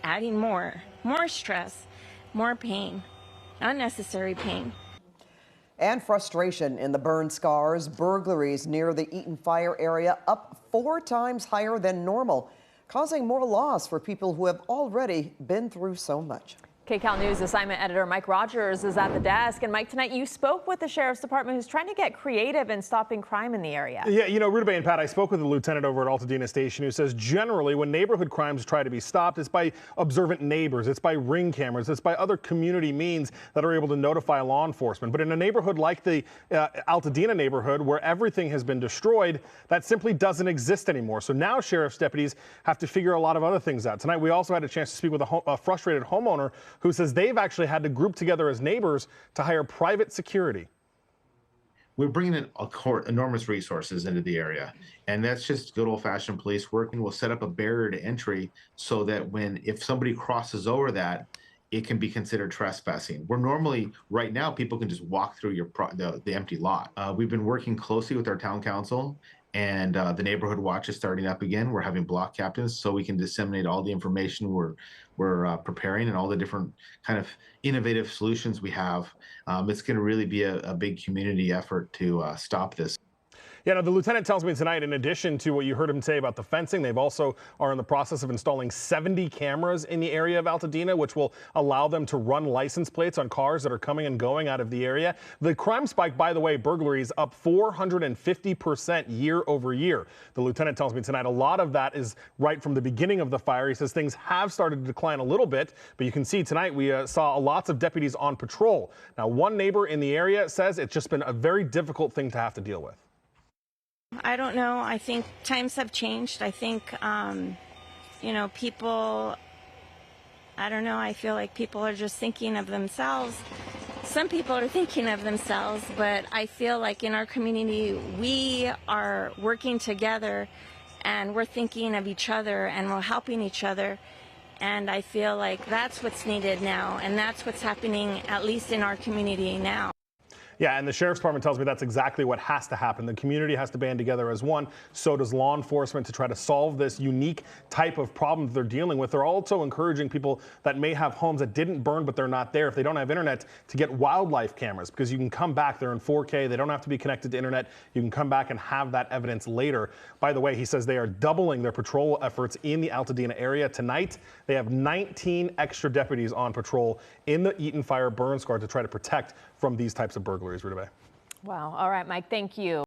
Adding more stress, more pain, unnecessary pain. And frustration in the burn scars. Burglaries near the Eaton Fire area up 4 times higher than normal, causing more loss for people who have already been through so much. KCAL News assignment editor Mike Rogers is at the desk. And Mike, tonight you spoke with the Sheriff's Department, who's trying to get creative in stopping crime in the area. Yeah, you know, Rudabeh and Pat, I spoke with the lieutenant over at Altadena Station who says generally when neighborhood crimes try to be stopped, it's by observant neighbors, it's by ring cameras, it's by other community means that are able to notify law enforcement. But in a neighborhood like the Altadena neighborhood, where everything has been destroyed, that simply doesn't exist anymore. So now sheriff's deputies have to figure a lot of other things out. Tonight we also had a chance to speak with a frustrated homeowner who says they've actually had to group together as neighbors to hire private security. We're bringing in enormous resources into the area, and that's just good old-fashioned police work. And we'll set up a barrier to entry so that if somebody crosses over that, it can be considered trespassing. Where normally, right now, people can just walk through the empty lot. We've been working closely with our town council, and the neighborhood watch is starting up again. We're having block captains so we can disseminate all the information we're preparing and all the different kind of innovative solutions we have. It's going to really be a big community effort to stop this. Yeah, now the lieutenant tells me tonight, in addition to what you heard him say about the fencing, they've also are in the process of installing 70 cameras in the area of Altadena, which will allow them to run license plates on cars that are coming and going out of the area. The crime spike, by the way, burglaries up 450% year over year. The lieutenant tells me tonight a lot of that is right from the beginning of the fire. He says things have started to decline a little bit, but you can see tonight we saw lots of deputies on patrol. Now, one neighbor in the area says it's just been a very difficult thing to have to deal with. I don't know. I think times have changed. I think, people, I don't know. I feel like people are just thinking of themselves. Some people are thinking of themselves, but I feel like in our community, we are working together and we're thinking of each other and we're helping each other. And I feel like that's what's needed now. And that's what's happening, at least in our community now. Yeah, and the Sheriff's Department tells me that's exactly what has to happen. The community has to band together as one. So does law enforcement to try to solve this unique type of problem that they're dealing with. They're also encouraging people that may have homes that didn't burn but they're not there, if they don't have internet, to get wildlife cameras, because you can come back. They're in 4K. They don't have to be connected to internet. You can come back and have that evidence later. By the way, he says they are doubling their patrol efforts in the Altadena area. Tonight, they have 19 extra deputies on patrol in the Eaton Fire burn scar to try to protect from these types of burglaries. Rudabeh. Wow. All right, Mike, thank you.